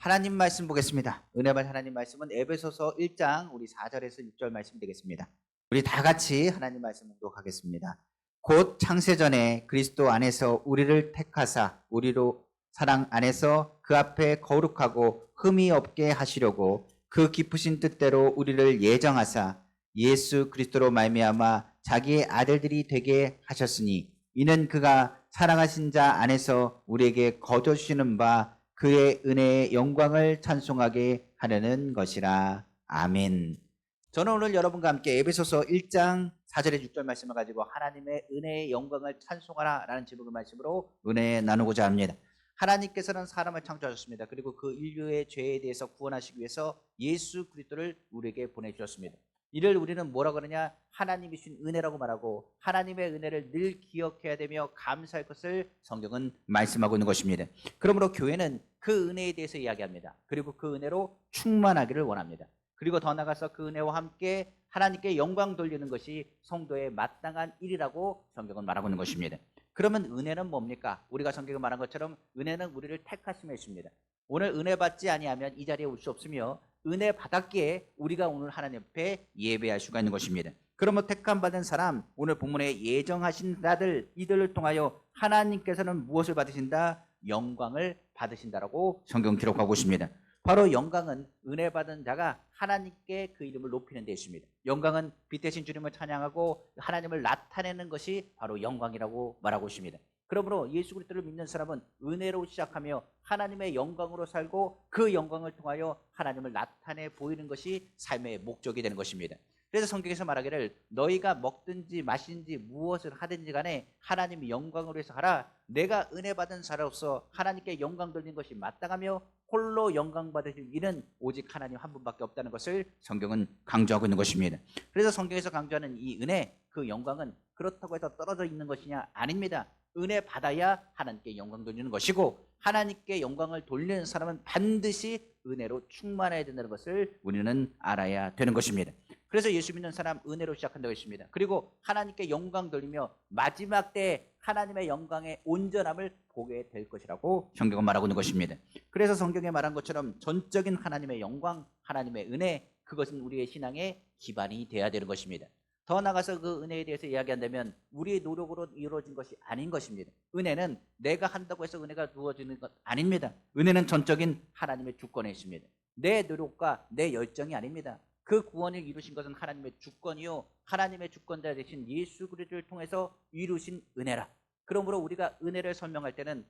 하나님 말씀 보겠습니다. 은혜 받은 하나님 말씀은 에베소서 1장 우리 4절에서 6절 말씀 되겠습니다. 우리 다 같이 하나님 말씀 봉독하겠습니다. 곧 창세전에 그리스도 안에서 우리를 택하사 우리로 사랑 안에서 그 앞에 거룩하고 흠이 없게 하시려고 그 깊으신 뜻대로 우리를 예정하사 예수 그리스도로 말미암아 자기의 아들들이 되게 하셨으니 이는 그가 사랑하신 자 안에서 우리에게 거둬주시는 바 그의 은혜의 영광을 찬송하게 하려는 것이라. 아멘. 저는 오늘 여러분과 함께 에베소서 1장 4절에 6절 말씀을 가지고 하나님의 은혜의 영광을 찬송하라 라는 제목의 말씀으로 은혜 나누고자 합니다. 하나님께서는 사람을 창조하셨습니다. 그리고 그 인류의 죄에 대해서 구원하시기 위해서 예수 그리스도를 우리에게 보내주셨습니다. 이를 우리는 뭐라고 그러냐? 하나님이 주신 은혜라고 말하고 하나님의 은혜를 늘 기억해야 되며 감사할 것을 성경은 말씀하고 있는 것입니다. 그러므로 교회는 그 은혜에 대해서 이야기합니다. 그리고 그 은혜로 충만하기를 원합니다. 그리고 더 나아가서 그 은혜와 함께 하나님께 영광 돌리는 것이 성도의 마땅한 일이라고 성경은 말하고 있는 것입니다. 그러면 은혜는 뭡니까? 우리가 성경에 말한 것처럼 은혜는 우리를 택하심에 있습니다. 오늘 은혜 받지 아니하면 이 자리에 올 수 없으며 은혜 받았기에 우리가 오늘 하나님 앞에 예배할 수가 있는 것입니다. 그러면 택함 받은 사람, 오늘 본문에 예정하신 자들, 이들을 통하여 하나님께서는 무엇을 받으신다? 영광을 받으신다라고 성경 기록하고 있습니다. 바로 영광은 은혜 받은 자가 하나님께 그 이름을 높이는 데 있습니다. 영광은 빛 대신 주님을 찬양하고 하나님을 나타내는 것이 바로 영광이라고 말하고 있습니다. 그러므로 예수 그리스도를 믿는 사람은 은혜로 시작하며 하나님의 영광으로 살고 그 영광을 통하여 하나님을 나타내 보이는 것이 삶의 목적이 되는 것입니다. 그래서 성경에서 말하기를 너희가 먹든지 마시든지 무엇을 하든지 간에 하나님의 영광으로 해서 하라. 내가 은혜 받은 자로서 하나님께 영광 돌리는 것이 마땅하며 홀로 영광 받으실 이는 오직 하나님 한 분밖에 없다는 것을 성경은 강조하고 있는 것입니다. 그래서 성경에서 강조하는 이 은혜, 그 영광은 그렇다고 해서 떨어져 있는 것이냐? 아닙니다. 은혜 받아야 하나님께 영광 돌리는 것이고 하나님께 영광을 돌리는 사람은 반드시 은혜로 충만해야 된다는 것을 우리는 알아야 되는 것입니다. 그래서 예수 믿는 사람 은혜로 시작한다고 했습니다. 그리고 하나님께 영광 돌리며 마지막 때에 하나님의 영광의 온전함을 보게 될 것이라고 성경은 말하고 있는 것입니다. 그래서 성경에 말한 것처럼 전적인 하나님의 영광, 하나님의 은혜, 그것은 우리의 신앙의 기반이 되어야 되는 것입니다. 더 나아가서 그 은혜에 대해서 이야기한다면 우리의 노력으로 이루어진 것이 아닌 것입니다. 은혜는 내가 한다고 해서 은혜가 주어지는 것 아닙니다. 은혜는 전적인 하나님의 주권에 있습니다. 내 노력과 내 열정이 아닙니다. 그 구원을 이루신 것은 하나님의 주권이요 하나님의 주권자 되신 예수 그리스도를 통해서 이루신 은혜라. 그러므로 우리가 은혜를 설명할 때는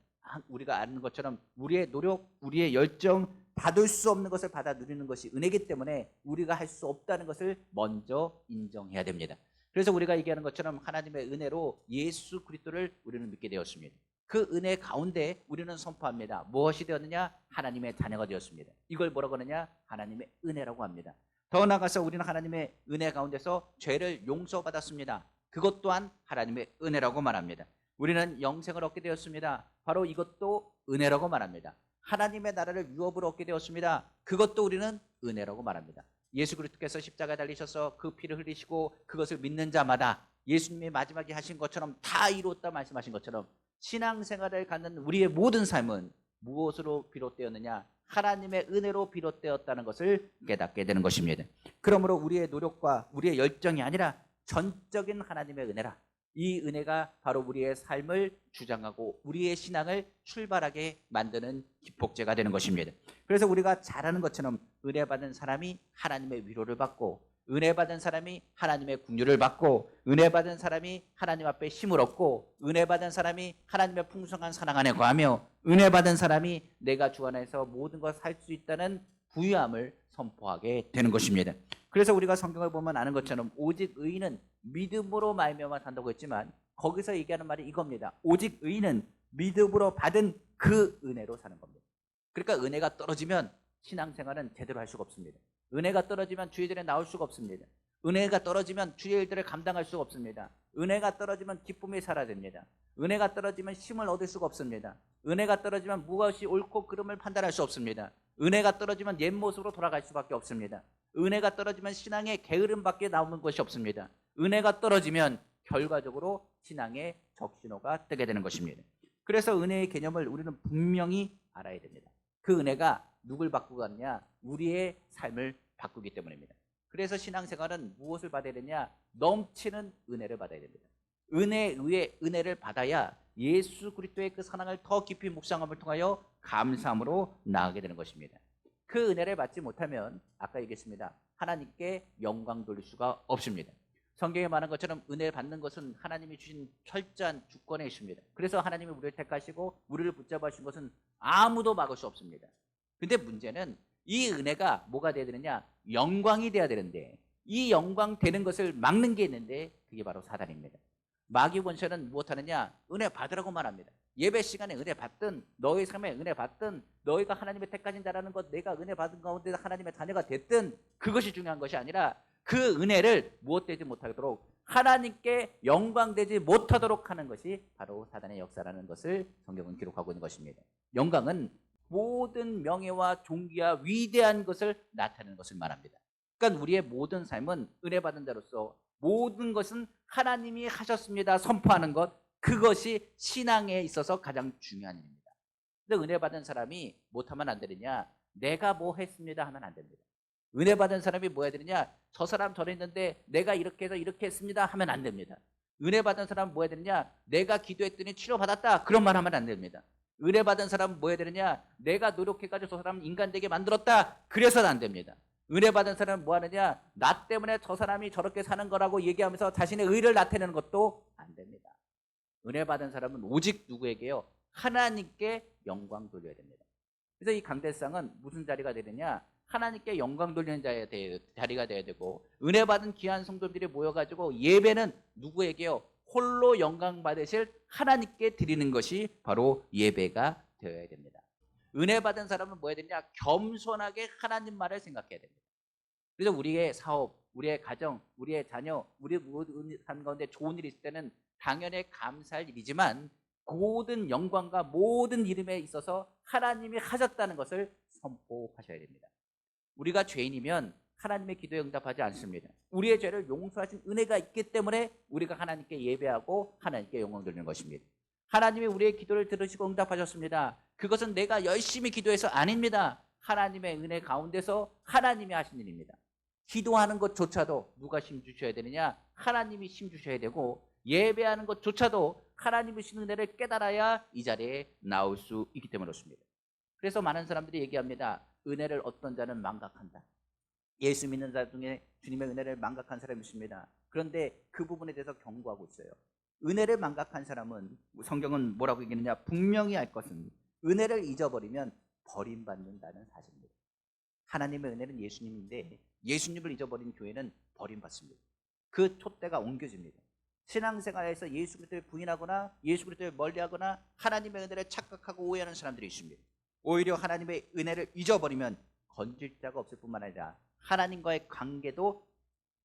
우리가 아는 것처럼 우리의 노력, 우리의 열정, 받을 수 없는 것을 받아 누리는 것이 은혜이기 때문에 우리가 할 수 없다는 것을 먼저 인정해야 됩니다. 그래서 우리가 얘기하는 것처럼 하나님의 은혜로 예수 그리스도를 우리는 믿게 되었습니다. 그 은혜 가운데 우리는 선포합니다. 무엇이 되었느냐? 하나님의 자녀가 되었습니다. 이걸 뭐라고 하느냐? 하나님의 은혜라고 합니다. 더 나아가서 우리는 하나님의 은혜 가운데서 죄를 용서받았습니다. 그것 또한 하나님의 은혜라고 말합니다. 우리는 영생을 얻게 되었습니다. 바로 이것도 은혜라고 말합니다. 하나님의 나라를 유업으로 얻게 되었습니다. 그것도 우리는 은혜라고 말합니다. 예수 그리스도께서 십자가에 달리셔서 그 피를 흘리시고 그것을 믿는 자마다 예수님이 마지막에 하신 것처럼 다 이루었다 말씀하신 것처럼 신앙생활을 갖는 우리의 모든 삶은 무엇으로 비롯되었느냐? 하나님의 은혜로 비롯되었다는 것을 깨닫게 되는 것입니다. 그러므로 우리의 노력과 우리의 열정이 아니라 전적인 하나님의 은혜라. 이 은혜가 바로 우리의 삶을 주장하고 우리의 신앙을 출발하게 만드는 기폭제가 되는 것입니다. 그래서 우리가 잘 아는 것처럼 은혜 받은 사람이 하나님의 위로를 받고 은혜 받은 사람이 하나님의 긍휼을 받고 은혜 받은 사람이 하나님 앞에 힘을 얻고 은혜 받은 사람이 하나님의 풍성한 사랑 안에 거하며 은혜 받은 사람이 내가 주 안에서 모든 것을 할 수 있다는 부유함을 선포하게 되는 것입니다. 그래서 우리가 성경을 보면 아는 것처럼 오직 의인은 믿음으로 말미암아 산다고 했지만 거기서 얘기하는 말이 이겁니다. 오직 의인은 믿음으로 받은 그 은혜로 사는 겁니다. 그러니까 은혜가 떨어지면 신앙생활은 제대로 할 수가 없습니다. 은혜가 떨어지면 주의 전에 나올 수가 없습니다. 은혜가 떨어지면 주의 일들을 감당할 수가 없습니다. 은혜가 떨어지면 기쁨이 사라집니다. 은혜가 떨어지면 힘을 얻을 수가 없습니다. 은혜가 떨어지면 무엇이 옳고 그름을 판단할 수 없습니다. 은혜가 떨어지면 옛 모습으로 돌아갈 수밖에 없습니다. 은혜가 떨어지면 신앙의 게으름밖에 나오는 것이 없습니다. 은혜가 떨어지면 결과적으로 신앙의 적신호가 뜨게 되는 것입니다. 그래서 은혜의 개념을 우리는 분명히 알아야 됩니다. 그 은혜가 누굴 바꾸고 가느냐? 우리의 삶을 바꾸기 때문입니다. 그래서 신앙생활은 무엇을 받아야 되냐? 넘치는 은혜를 받아야 됩니다. 은혜에 의해 은혜를 받아야 예수 그리스도의 그 사랑을 더 깊이 묵상함을 통하여 감사함으로 나아가게 되는 것입니다. 그 은혜를 받지 못하면 아까 얘기했습니다. 하나님께 영광 돌릴 수가 없습니다. 성경에 말한 것처럼 은혜를 받는 것은 하나님이 주신 철저한 주권에 있습니다. 그래서 하나님이 우리를 택하시고 우리를 붙잡아 주신 것은 아무도 막을 수 없습니다. 근데 문제는 이 은혜가 뭐가 돼야 되느냐? 영광이 돼야 되는데 이 영광 되는 것을 막는 게 있는데 그게 바로 사단입니다. 마귀 권세는 무엇하느냐? 은혜 받으라고 말합니다. 예배 시간에 은혜 받든 너희 삶에 은혜 받든 너희가 하나님의 택하신 자라는 것 내가 은혜 받은 가운데 하나님의 자녀가 됐든 그것이 중요한 것이 아니라 그 은혜를 무엇되지 못하도록 하나님께 영광되지 못하도록 하는 것이 바로 사단의 역사라는 것을 성경은 기록하고 있는 것입니다. 영광은 모든 명예와 존귀와 위대한 것을 나타내는 것을 말합니다. 그러니까 우리의 모든 삶은 은혜 받은 자로서 모든 것은 하나님이 하셨습니다 선포하는 것, 그것이 신앙에 있어서 가장 중요한 일입니다. 근데 은혜 받은 사람이 못하면 안 되느냐? 내가 뭐 했습니다 하면 안 됩니다. 은혜 받은 사람이 뭐 해야 되느냐? 저 사람 저랬는데 내가 이렇게 해서 이렇게 했습니다 하면 안 됩니다. 은혜 받은 사람은 뭐 해야 되느냐? 내가 기도했더니 치료받았다 그런 말 하면 안 됩니다. 은혜 받은 사람은 뭐 해야 되느냐? 내가 노력해가지고 저 사람을 인간되게 만들었다 그래서는 안 됩니다. 은혜 받은 사람은 뭐 하느냐? 나 때문에 저 사람이 저렇게 사는 거라고 얘기하면서 자신의 의를 나타내는 것도 안 됩니다. 은혜 받은 사람은 오직 누구에게요? 하나님께 영광 돌려야 됩니다. 그래서 이 강대상은 무슨 자리가 되느냐? 하나님께 영광 돌리는 자리가 되어야 되고, 은혜 받은 귀한 성도들이 모여가지고 예배는 누구에게요? 홀로 영광 받으실 하나님께 드리는 것이 바로 예배가 되어야 됩니다. 은혜 받은 사람은 뭐 해야 되냐? 겸손하게 하나님 말을 생각해야 됩니다. 그래서 우리의 사업, 우리의 가정, 우리의 자녀, 우리 모든 삶 가운데 좋은 일이 있을 때는 당연히 감사할 일이지만 모든 영광과 모든 이름에 있어서 하나님이 하셨다는 것을 선포하셔야 됩니다. 우리가 죄인이면 하나님의 기도에 응답하지 않습니다. 우리의 죄를 용서하신 은혜가 있기 때문에 우리가 하나님께 예배하고 하나님께 영광 돌리는 것입니다. 하나님이 우리의 기도를 들으시고 응답하셨습니다. 그것은 내가 열심히 기도해서 아닙니다. 하나님의 은혜 가운데서 하나님이 하신 일입니다. 기도하는 것조차도 누가 힘 주셔야 되느냐? 하나님이 힘 주셔야 되고, 예배하는 것조차도 하나님이 주신 은혜를 깨달아야 이 자리에 나올 수 있기 때문에 그렇습니다. 그래서 많은 사람들이 얘기합니다. 은혜를 어떤 자는 망각한다. 예수 믿는 자 중에 주님의 은혜를 망각한 사람이 있습니다. 그런데 그 부분에 대해서 경고하고 있어요. 은혜를 망각한 사람은 성경은 뭐라고 얘기하느냐? 분명히 알 것은 은혜를 잊어버리면 버림받는다는 사실입니다. 하나님의 은혜는 예수님인데 예수님을 잊어버린 교회는 버림받습니다. 그 촛대가 옮겨집니다. 신앙생활에서 예수 그리스도를 부인하거나 예수 그리스도를 멀리하거나 하나님의 은혜를 착각하고 오해하는 사람들이 있습니다. 오히려 하나님의 은혜를 잊어버리면 건질 자가 없을 뿐만 아니라 하나님과의 관계도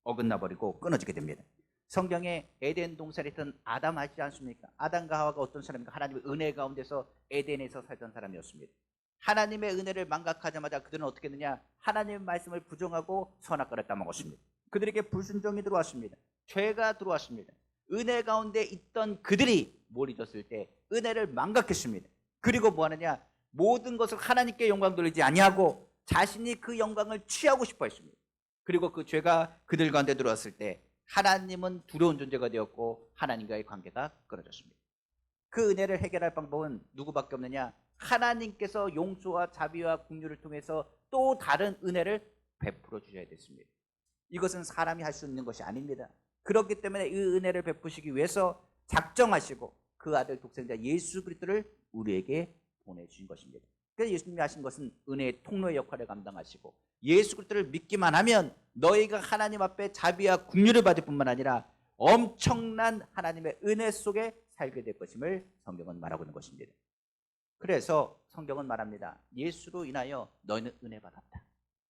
어긋나버리고 끊어지게 됩니다. 성경에 에덴 동산에 있던 아담 아시지 않습니까? 아담과 하와가 어떤 사람입니까? 하나님의 은혜 가운데서 에덴에서 살던 사람이었습니다. 하나님의 은혜를 망각하자마자 그들은 어떻게 했느냐? 하나님의 말씀을 부정하고 선악과를 따먹었습니다. 그들에게 불순종이 들어왔습니다. 죄가 들어왔습니다. 은혜 가운데 있던 그들이 뭘 잊었을 때 은혜를 망각했습니다. 그리고 뭐 하느냐? 모든 것을 하나님께 영광 돌리지 아니하고 자신이 그 영광을 취하고 싶어 했습니다. 그리고 그 죄가 그들 가운데 들어왔을 때 하나님은 두려운 존재가 되었고 하나님과의 관계가 끊어졌습니다. 그 은혜를 해결할 방법은 누구밖에 없느냐? 하나님께서 용서와 자비와 긍휼을 통해서 또 다른 은혜를 베풀어 주셔야 됐습니다. 이것은 사람이 할 수 있는 것이 아닙니다. 그렇기 때문에 이 은혜를 베푸시기 위해서 작정하시고 그 아들 독생자 예수 그리스도를 우리에게 보내주신 것입니다. 그래서 예수님이 하신 것은 은혜의 통로의 역할을 감당하시고 예수 그리스도를 믿기만 하면 너희가 하나님 앞에 자비와 긍휼을 받을 뿐만 아니라 엄청난 하나님의 은혜 속에 살게 될 것임을 성경은 말하고 있는 것입니다. 그래서 성경은 말합니다. 예수로 인하여 너희는 은혜 받았다.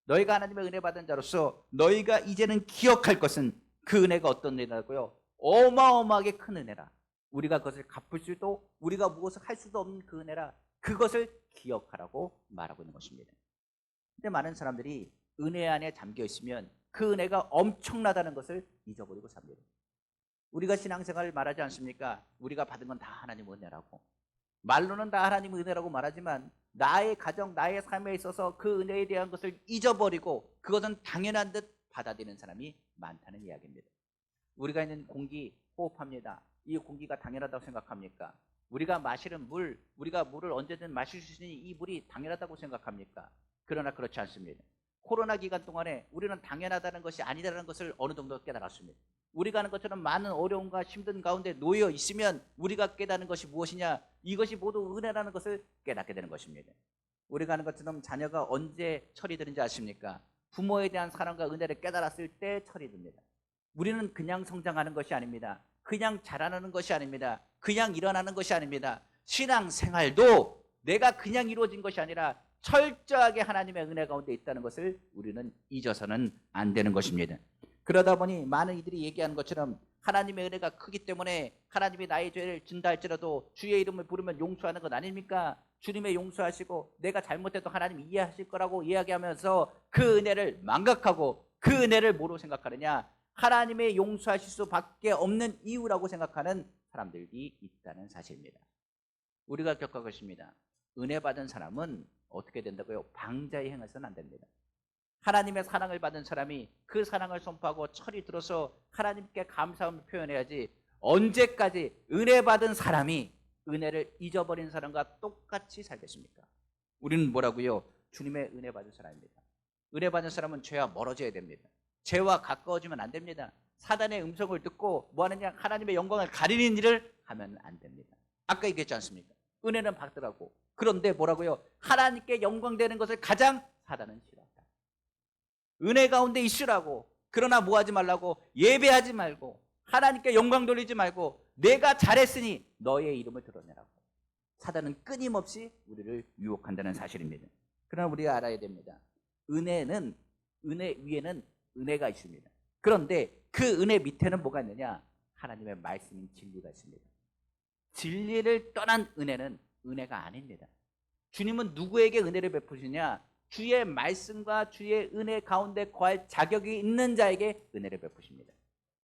너희가 하나님의 은혜 받은 자로서 너희가 이제는 기억할 것은 그 은혜가 어떤 은혜라고요? 어마어마하게 큰 은혜라. 우리가 그것을 갚을 수도 우리가 무엇을 할 수도 없는 그 은혜라. 그것을 기억하라고 말하고 있는 것입니다. 근데 많은 사람들이 은혜 안에 잠겨 있으면 그 은혜가 엄청나다는 것을 잊어버리고 삽니다. 우리가 신앙생활을 말하지 않습니까? 우리가 받은 건 다 하나님 은혜라고. 말로는 다 하나님의 은혜라고 말하지만 나의 가정, 나의 삶에 있어서 그 은혜에 대한 것을 잊어버리고 그것은 당연한 듯 받아들이는 사람이 많다는 이야기입니다. 우리가 있는 공기 호흡합니다. 이 공기가 당연하다고 생각합니까? 우리가 마시는 물, 우리가 물을 언제든 마실 수 있는 이 물이 당연하다고 생각합니까? 그러나 그렇지 않습니다. 코로나 기간 동안에 우리는 당연하다는 것이 아니다라는 것을 어느 정도 깨달았습니다. 우리가 하는 것처럼 많은 어려움과 힘든 가운데 놓여 있으면 우리가 깨닫는 것이 무엇이냐? 이것이 모두 은혜라는 것을 깨닫게 되는 것입니다. 우리가 하는 것처럼 자녀가 언제 철이 드는지 아십니까? 부모에 대한 사랑과 은혜를 깨달았을 때 철이 듭니다. 우리는 그냥 성장하는 것이 아닙니다. 그냥 자라나는 것이 아닙니다. 그냥 일어나는 것이 아닙니다. 신앙생활도 내가 그냥 이루어진 것이 아니라 철저하게 하나님의 은혜 가운데 있다는 것을 우리는 잊어서는 안 되는 것입니다. 그러다 보니 많은 이들이 얘기하는 것처럼 하나님의 은혜가 크기 때문에 하나님이 나의 죄를 진다 할지라도 주의 이름을 부르면 용서하는 것 아닙니까? 주님의 용서하시고 내가 잘못해도 하나님 이해하실 거라고 이야기하면서 그 은혜를 망각하고 그 은혜를 뭐로 생각하느냐? 하나님의 용서하실 수밖에 없는 이유라고 생각하는 사람들이 있다는 사실입니다. 우리가 겪을 것입니다. 은혜 받은 사람은 어떻게 된다고요? 방자에 행해서는 안 됩니다. 하나님의 사랑을 받은 사람이 그 사랑을 선포하고 철이 들어서 하나님께 감사함을 표현해야지, 언제까지 은혜 받은 사람이 은혜를 잊어버린 사람과 똑같이 살겠습니까? 우리는 뭐라고요? 주님의 은혜 받은 사람입니다. 은혜 받은 사람은 죄와 멀어져야 됩니다. 죄와 가까워지면 안 됩니다. 사단의 음성을 듣고 뭐 하느냐? 하나님의 영광을 가리는 일을 하면 안 됩니다. 아까 얘기했지 않습니까? 은혜는 받더라고. 그런데 뭐라고요? 하나님께 영광되는 것을 가장 사단은 싫어한다. 은혜 가운데 있으라고. 그러나 뭐 하지 말라고? 예배하지 말고 하나님께 영광 돌리지 말고 내가 잘했으니 너의 이름을 드러내라고. 사단은 끊임없이 우리를 유혹한다는 사실입니다. 그러나 우리가 알아야 됩니다. 은혜 위에는 은혜가 있습니다. 그런데 그 은혜 밑에는 뭐가 있느냐? 하나님의 말씀인 진리가 있습니다. 진리를 떠난 은혜는 은혜가 아닙니다. 주님은 누구에게 은혜를 베푸시냐? 주의 말씀과 주의 은혜 가운데 거할 자격이 있는 자에게 은혜를 베푸십니다.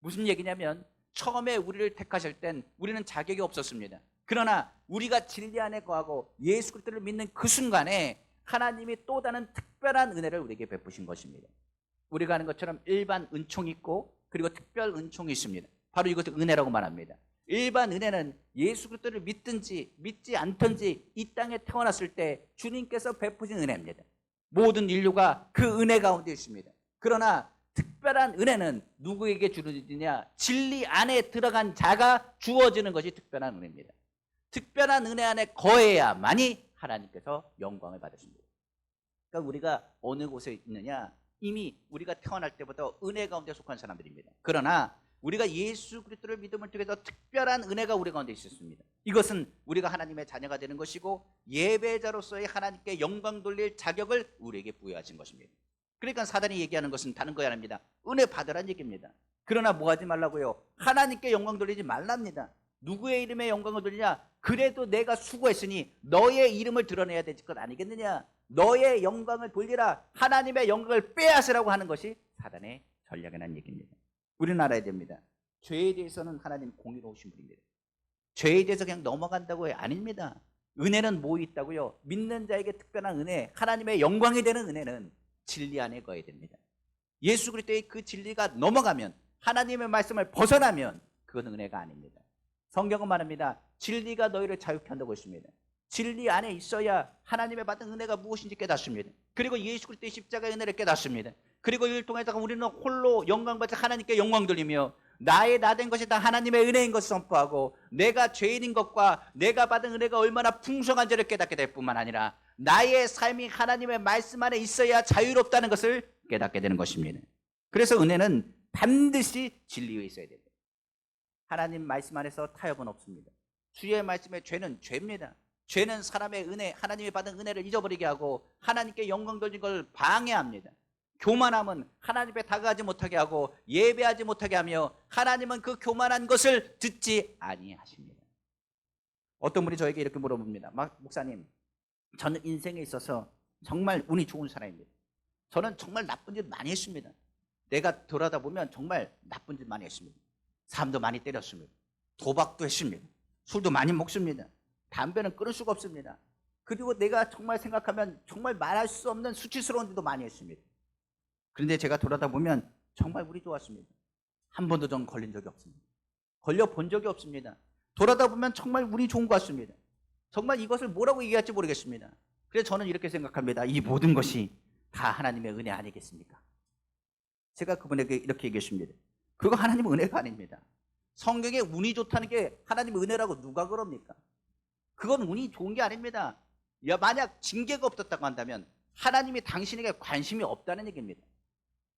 무슨 얘기냐면 처음에 우리를 택하실 땐 우리는 자격이 없었습니다. 그러나 우리가 진리 안에 거하고 예수 그리스도를 믿는 그 순간에 하나님이 또 다른 특별한 은혜를 우리에게 베푸신 것입니다. 우리가 아는 것처럼 일반 은총이 있고 그리고 특별 은총이 있습니다. 바로 이것을 은혜라고 말합니다. 일반 은혜는 예수 그리스도를 믿든지 믿지 않든지 이 땅에 태어났을 때 주님께서 베푸신 은혜입니다. 모든 인류가 그 은혜 가운데 있습니다. 그러나 특별한 은혜는 누구에게 주어지느냐? 진리 안에 들어간 자가 주어지는 것이 특별한 은혜입니다. 특별한 은혜 안에 거해야만이 하나님께서 영광을 받으십니다. 그러니까 우리가 어느 곳에 있느냐? 이미 우리가 태어날 때부터 은혜 가운데 속한 사람들입니다. 그러나 우리가 예수 그리스도를 믿음을 통해서 특별한 은혜가 우리 가운데 있었습니다. 이것은 우리가 하나님의 자녀가 되는 것이고 예배자로서의 하나님께 영광 돌릴 자격을 우리에게 부여하신 것입니다. 그러니까 사단이 얘기하는 것은 다른 거 아닙니다. 은혜 받으란 얘기입니다. 그러나 뭐 하지 말라고요? 하나님께 영광 돌리지 말랍니다. 누구의 이름에 영광을 돌리냐? 그래도 내가 수고했으니 너의 이름을 드러내야 될 것 아니겠느냐? 너의 영광을 돌리라. 하나님의 영광을 빼앗으라고 하는 것이 사단의 전략이라는 얘기입니다. 우리는 알아야 됩니다. 죄에 대해서는 하나님 공의로우신 분입니다. 죄에 대해서 그냥 넘어간다고 아닙니다. 은혜는 뭐 있다고요? 믿는 자에게 특별한 은혜, 하나님의 영광이 되는 은혜는 진리 안에 거해야 됩니다. 예수 그리스도의 그 진리가 넘어가면, 하나님의 말씀을 벗어나면 그건 은혜가 아닙니다. 성경은 말합니다. 진리가 너희를 자유케 한다고 했습니다. 진리 안에 있어야 하나님의 받은 은혜가 무엇인지 깨닫습니다. 그리고 예수 그리스도의 십자가의 은혜를 깨닫습니다. 그리고 이를 통해서 우리는 홀로 영광 받아 하나님께 영광 돌리며 나의 나 된 것이 다 하나님의 은혜인 것을 선포하고 내가 죄인인 것과 내가 받은 은혜가 얼마나 풍성한지를 깨닫게 될 뿐만 아니라 나의 삶이 하나님의 말씀 안에 있어야 자유롭다는 것을 깨닫게 되는 것입니다. 그래서 은혜는 반드시 진리에 있어야 됩니다. 하나님 말씀 안에서 타협은 없습니다. 주의 말씀에 죄는 죄입니다. 죄는 사람의 은혜, 하나님이 받은 은혜를 잊어버리게 하고 하나님께 영광 돌리는 걸 방해합니다. 교만함은 하나님께 다가가지 못하게 하고 예배하지 못하게 하며 하나님은 그 교만한 것을 듣지 아니하십니다. 어떤 분이 저에게 이렇게 물어봅니다. 목사님, 저는 인생에 있어서 정말 운이 좋은 사람입니다. 저는 정말 나쁜 짓 많이 했습니다. 내가 돌아다 보면 정말 나쁜 짓 많이 했습니다. 사람도 많이 때렸습니다. 도박도 했습니다. 술도 많이 먹습니다. 담배는 끊을 수가 없습니다. 그리고 내가 정말 생각하면 정말 말할 수 없는 수치스러운 일도 많이 했습니다. 그런데 제가 돌아다 보면 정말 운이 좋았습니다. 한 번도 전 걸린 적이 없습니다. 걸려본 적이 없습니다. 돌아다 보면 정말 운이 좋은 것 같습니다. 정말 이것을 뭐라고 얘기할지 모르겠습니다. 그래서 저는 이렇게 생각합니다. 이 모든 것이 다 하나님의 은혜 아니겠습니까? 제가 그분에게 이렇게 얘기했습니다. 그거 하나님의 은혜가 아닙니다. 성경에 운이 좋다는 게 하나님의 은혜라고 누가 그럽니까? 그건 운이 좋은 게 아닙니다. 만약 징계가 없었다고 한다면 하나님이 당신에게 관심이 없다는 얘기입니다.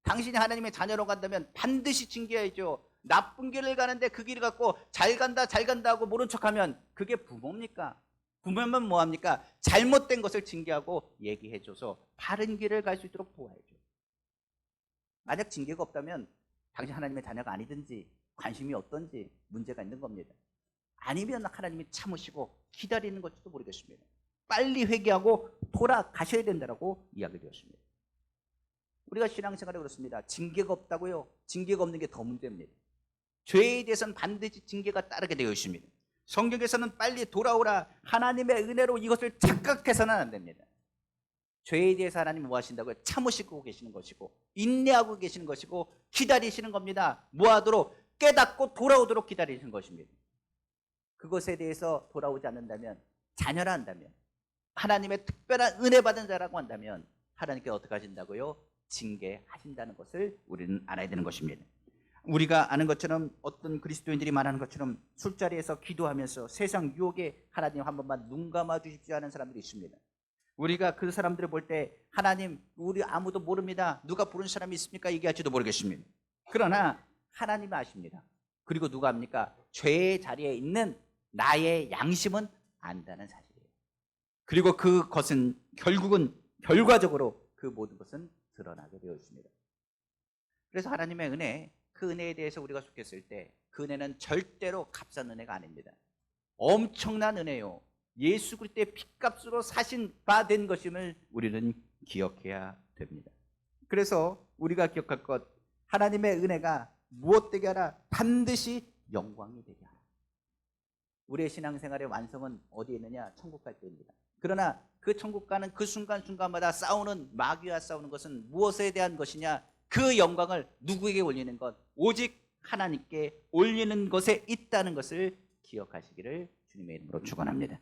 당신이 하나님의 자녀로 간다면 반드시 징계해야죠. 나쁜 길을 가는데 그 길을 갖고 잘 간다 하고 모른 척하면 그게 부모입니까? 부모면 뭐합니까? 잘못된 것을 징계하고 얘기해줘서 바른 길을 갈 수 있도록 도와야죠. 만약 징계가 없다면 당신 하나님의 자녀가 아니든지 관심이 없든지 문제가 있는 겁니다. 아니면 하나님이 참으시고 기다리는 것일지도 모르겠습니다. 빨리 회개하고 돌아가셔야 된다고 이야기 드렸습니다. 우리가 신앙생활에 그렇습니다. 징계가 없다고요? 징계가 없는 게 더 문제입니다. 죄에 대해서는 반드시 징계가 따르게 되어 있습니다. 성경에서는 빨리 돌아오라, 하나님의 은혜로 이것을 착각해서는 안 됩니다. 죄에 대해서 하나님이 뭐 하신다고요? 참으시고 계시는 것이고 인내하고 계시는 것이고 기다리시는 겁니다. 뭐 하도록? 깨닫고 돌아오도록 기다리시는 것입니다. 그것에 대해서 돌아오지 않는다면, 자녀라 한다면, 하나님의 특별한 은혜 받은 자라고 한다면 하나님께 어떻게 하신다고요? 징계하신다는 것을 우리는 알아야 되는 것입니다. 우리가 아는 것처럼 어떤 그리스도인들이 말하는 것처럼 술자리에서 기도하면서 세상 유혹에 하나님 한 번만 눈 감아 주십시오 하는 사람들이 있습니다. 우리가 그 사람들을 볼 때 하나님 우리 아무도 모릅니다. 누가 부른 사람이 있습니까? 얘기할지도 모르겠습니다. 그러나 하나님은 아십니다. 그리고 누가 합니까? 죄의 자리에 있는 나의 양심은 안다는 사실이에요. 그리고 그것은 결국은 결과적으로 그 모든 것은 드러나게 되어 있습니다. 그래서 하나님의 은혜, 그 은혜에 대해서 우리가 속했을 때 그 은혜는 절대로 값싼 은혜가 아닙니다. 엄청난 은혜요. 예수 그리스도의 핏값으로 사신 바 된 것임을 우리는 기억해야 됩니다. 그래서 우리가 기억할 것, 하나님의 은혜가 무엇 되게 하라? 반드시 영광이 되게 하라. 우리의 신앙생활의 완성은 어디에 있느냐? 천국 갈 때입니다. 그러나 그 천국 가는 그 순간순간마다 싸우는, 마귀와 싸우는 것은 무엇에 대한 것이냐? 그 영광을 누구에게 올리는 것? 오직 하나님께 올리는 것에 있다는 것을 기억하시기를 주님의 이름으로 축원합니다.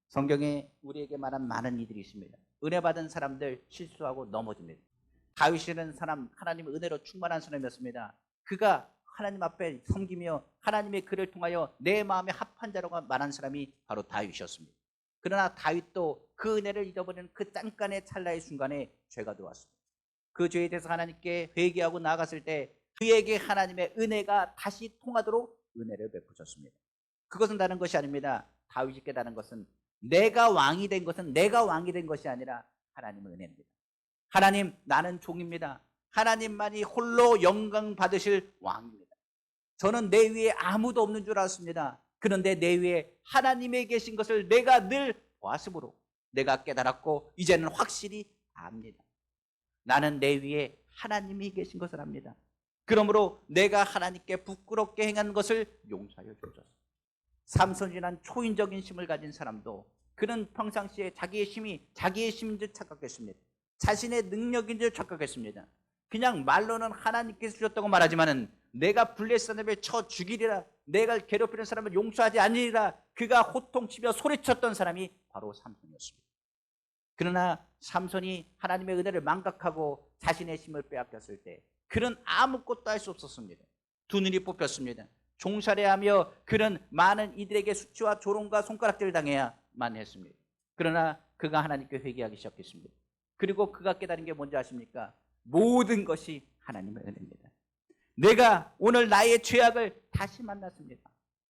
성경에 우리에게 말한 많은 이들이 있습니다. 은혜 받은 사람들 실수하고 넘어집니다. 다윗이라는 사람, 하나님의 은혜로 충만한 사람이었습니다. 그가 하나님 앞에 섬기며 하나님의 그를 통하여 내 마음에 합한 자라고 말한 사람이 바로 다윗이었습니다. 그러나 다윗도 그 은혜를 잊어버리는 그 잠깐의 찰나의 순간에 죄가 들어왔습니다. 그 죄에 대해서 하나님께 회개하고 나아갔을 때 그에게 하나님의 은혜가 다시 통하도록 은혜를 베푸셨습니다. 그것은 다른 것이 아닙니다. 다윗이 깨달은 것은 내가 왕이 된 것이 아니라 하나님의 은혜입니다. 하나님, 나는 종입니다. 하나님만이 홀로 영광 받으실 왕입니다. 저는 내 위에 아무도 없는 줄 알았습니다. 그런데 내 위에 하나님이 계신 것을 내가 늘 보았으므로 내가 깨달았고 이제는 확실히 압니다. 나는 내 위에 하나님이 계신 것을 압니다. 그러므로 내가 하나님께 부끄럽게 행한 것을 용서하여 주소서. 삼손이란 초인적인 힘을 가진 사람도 그는 평상시에 자기의 힘인 줄 착각했습니다. 자신의 능력인 줄 착각했습니다. 그냥 말로는 하나님께서 주셨다고 말하지만은 내가 블레셋을 쳐 죽이리라, 내가 괴롭히는 사람을 용서하지 않으리라, 그가 호통치며 소리쳤던 사람이 바로 삼손이었습니다. 그러나 삼손이 하나님의 은혜를 망각하고 자신의 힘을 빼앗겼을 때 그는 아무것도 할 수 없었습니다. 두 눈이 뽑혔습니다. 종살이하며 그는 많은 이들에게 수치와 조롱과 손가락질을 당해야만 했습니다. 그러나 그가 하나님께 회개하기 시작했습니다. 그리고 그가 깨달은 게 뭔지 아십니까? 모든 것이 하나님의 은혜입니다. 내가 오늘 나의 죄악을 다시 만났습니다.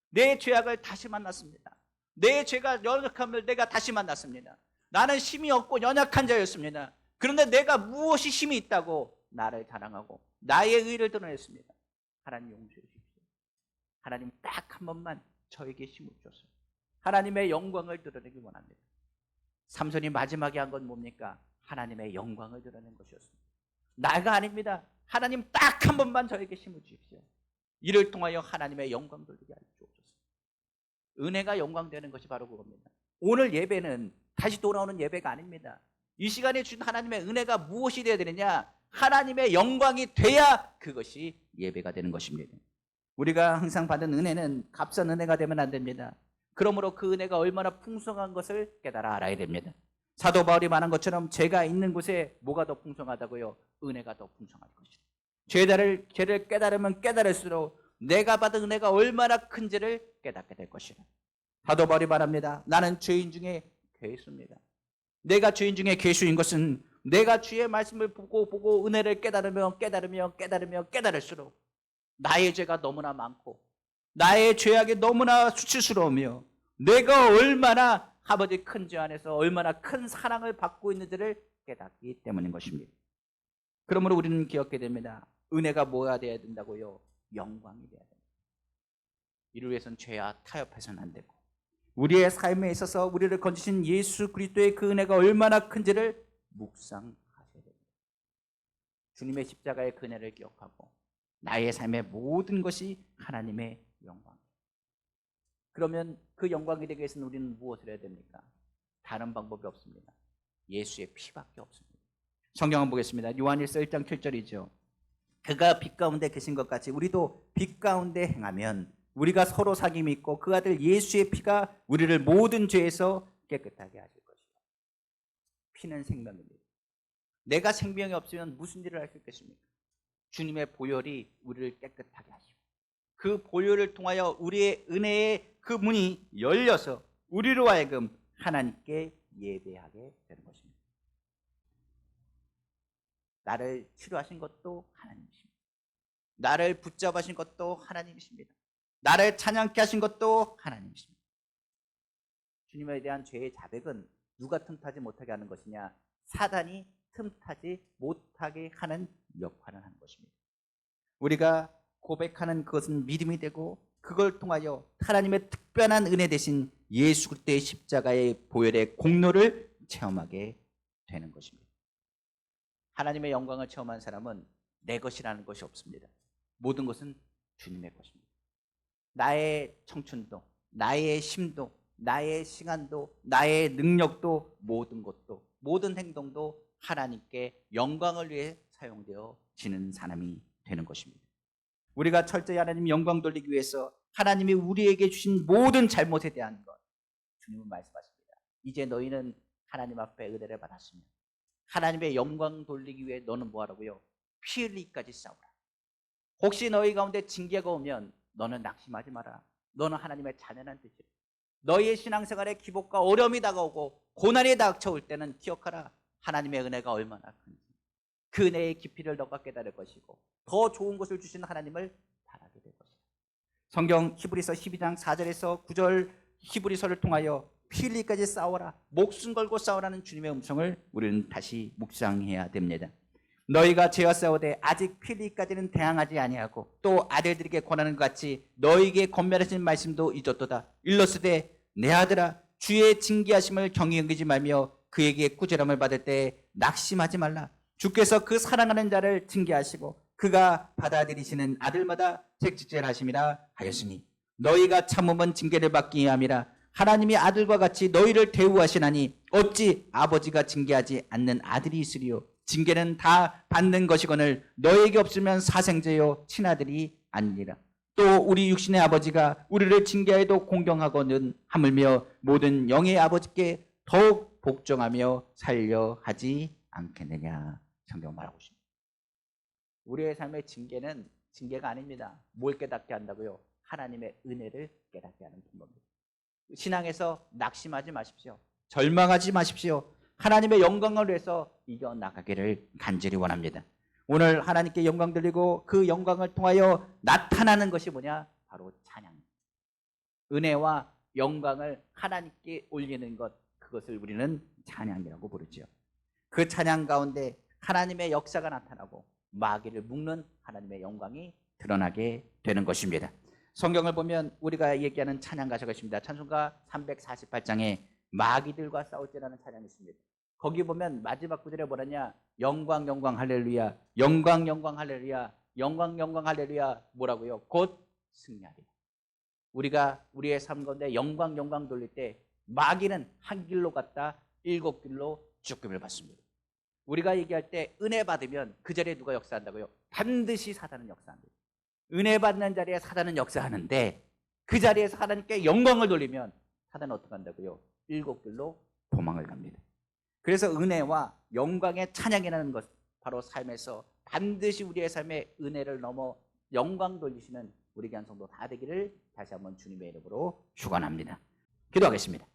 내 죄악을 다시 만났습니다. 내 죄가 연약함을 내가 다시 만났습니다. 나는 힘이 없고 연약한 자였습니다. 그런데 내가 무엇이 힘이 있다고 나를 자랑하고 나의 의를 드러냈습니다. 하나님 용서해 주십시오. 하나님 딱 한 번만 저에게 힘을 주셨어요. 하나님의 영광을 드러내기 원합니다. 삼손이 마지막에 한 건 뭡니까? 하나님의 영광을 드러낸 것이었습니다. 나가 아닙니다. 하나님 딱 한 번만 저에게 힘을 주십시오. 이를 통하여 하나님의 영광 돌리게 하여 주옵소서. 은혜가 영광되는 것이 바로 그겁니다. 오늘 예배는 다시 돌아오는 예배가 아닙니다. 이 시간에 주신 하나님의 은혜가 무엇이 되어야 되느냐? 하나님의 영광이 돼야 그것이 예배가 되는 것입니다. 우리가 항상 받은 은혜는 값싼 은혜가 되면 안 됩니다. 그러므로 그 은혜가 얼마나 풍성한 것을 깨달아 알아야 됩니다. 사도 바울이 말한 것처럼 죄가 있는 곳에 뭐가 더 풍성하다고요? 은혜가 더 풍성할 것이다. 죄를 깨달으면 깨달을수록 내가 받은 은혜가 얼마나 큰지를 깨닫게 될 것이다. 사도 바울이 말합니다. 나는 죄인 중에 괴수입니다. 내가 죄인 중에 괴수인 것은 내가 주의 말씀을 보고 은혜를 깨달을수록 나의 죄가 너무나 많고 나의 죄악이 너무나 수치스러우며 내가 얼마나 아버지 큰 죄 안에서 얼마나 큰 사랑을 받고 있는지를 깨닫기 때문인 것입니다. 그러므로 우리는 기억해야 됩니다. 은혜가 뭐가 돼야 된다고요? 영광이 돼야 됩니다. 이를 위해서는 죄와 타협해서는 안 되고 우리의 삶에 있어서 우리를 건지신 예수 그리스도의 그 은혜가 얼마나 큰지를 묵상하셔야 됩니다. 주님의 십자가의 그 은혜를 기억하고 나의 삶의 모든 것이 하나님의 영광. 그러면 그 영광이 되기 위해서는 우리는 무엇을 해야 됩니까? 다른 방법이 없습니다. 예수의 피밖에 없습니다. 성경을 보겠습니다. 요한일서 1장 7절이죠. 그가 빛 가운데 계신 것 같이 우리도 빛 가운데 행하면 우리가 서로 사귐이 있고 그 아들 예수의 피가 우리를 모든 죄에서 깨끗하게 하실 것이다. 피는 생명입니다. 내가 생명이 없으면 무슨 일을 할 수 있겠습니까? 주님의 보혈이 우리를 깨끗하게 하시고 그 보혈을 통하여 우리의 은혜의 그 문이 열려서 우리로 하여금 하나님께 예배하게 되는 것입니다. 나를 치료하신 것도 하나님이십니다. 나를 붙잡으신 것도 하나님이십니다. 나를 찬양케 하신 것도 하나님이십니다. 주님에 대한 죄의 자백은 누가 틈타지 못하게 하는 것이냐? 사단이 틈타지 못하게 하는 역할을 하는 것입니다. 우리가 고백하는 그것은 믿음이 되고 그걸 통하여 하나님의 특별한 은혜 대신 예수 그리스도의 십자가의 보혈의 공로를 체험하게 되는 것입니다. 하나님의 영광을 체험한 사람은 내 것이라는 것이 없습니다. 모든 것은 주님의 것입니다. 나의 청춘도, 나의 힘도, 나의 시간도, 나의 능력도, 모든 것도, 모든 행동도 하나님께 영광을 위해 사용되어지는 사람이 되는 것입니다. 우리가 철저히 하나님 영광 돌리기 위해서 하나님이 우리에게 주신 모든 잘못에 대한 것, 주님은 말씀하십니다. 이제 너희는 하나님 앞에 은혜를 받았으면 하나님의 영광 돌리기 위해 너는 뭐하라고요? 피 흘리기까지 싸우라. 혹시 너희 가운데 징계가 오면 너는 낙심하지 마라. 너는 하나님의 자녀란 뜻이라. 너희의 신앙생활에 기복과 어려움이 다가오고 고난이 닥쳐올 때는 기억하라. 하나님의 은혜가 얼마나 큰지. 그 은혜의 깊이를 너가 깨달을 것이고 더 좋은 것을 주시는 하나님을 바라게 될 것이다. 성경 히브리서 12장 4절에서 9절 히브리서를 통하여 피 흘리기까지 싸워라. 목숨 걸고 싸우라는 주님의 음성을 우리는 다시 묵상해야 됩니다. 너희가 죄와 싸우되 아직 피 흘리기까지는 대항하지 아니하고 또 아들들에게 권하는 것 같이 너희에게 권면하신 말씀도 잊었도다. 일러스되 내 아들아 주의 징계하심을 경히 여기지 말며 그에게 꾸지람을 받을 때 낙심하지 말라. 주께서 그 사랑하는 자를 징계하시고 그가 받아들이시는 아들마다 책직질하심이라 하였으니 너희가 참으면 징계를 받기 함이라. 하나님이 아들과 같이 너희를 대우하시나니 어찌 아버지가 징계하지 않는 아들이 있으리요. 징계는 다 받는 것이거늘 너희에게 없으면 사생제요 친아들이 아니니라. 또 우리 육신의 아버지가 우리를 징계해도 공경하거든 하물며 모든 영의 아버지께 더욱 복종하며 살려 하지 않겠느냐. 성경 말하고 있습니다. 우리의 삶의 징계는 징계가 아닙니다. 뭘 깨닫게 한다고요? 하나님의 은혜를 깨닫게 하는 방법입니다. 신앙에서 낙심하지 마십시오. 절망하지 마십시오. 하나님의 영광을 위해서 이겨나가기를 간절히 원합니다. 오늘 하나님께 영광 돌리고 그 영광을 통하여 나타나는 것이 뭐냐? 바로 찬양. 은혜와 영광을 하나님께 올리는 것, 그것을 우리는 찬양이라고 부르죠. 그 찬양 가운데 하나님의 역사가 나타나고 마귀를 묶는 하나님의 영광이 드러나게 되는 것입니다. 성경을 보면 우리가 얘기하는 찬양 가사가 있습니다. 찬송가 348장에 마귀들과 싸울 때라는 찬양이 있습니다. 거기 보면 마지막 구절에 뭐라냐? 영광 영광 할렐루야, 영광 영광 할렐루야, 영광 영광 할렐루야. 뭐라고요? 곧 승리하리라. 우리가 우리의 삶 가운데 영광 돌릴 때 마귀는 한 길로 갔다 7길로 죽음을 받습니다. 우리가 얘기할 때 은혜 받으면 그 자리에 누가 역사한다고요? 반드시 사단은 역사합니다. 은혜 받는 자리에 사단은 역사하는데 그 자리에서 하나님께 영광을 돌리면 사단은 어떻게 한다고요? 7길로 도망을 갑니다. 그래서 은혜와 영광의 찬양이라는 것, 바로 삶에서 반드시 우리의 삶에 은혜를 넘어 영광 돌리시는 우리 교회 성도 다 되기를 다시 한번 주님의 이름으로 축원합니다. 기도하겠습니다.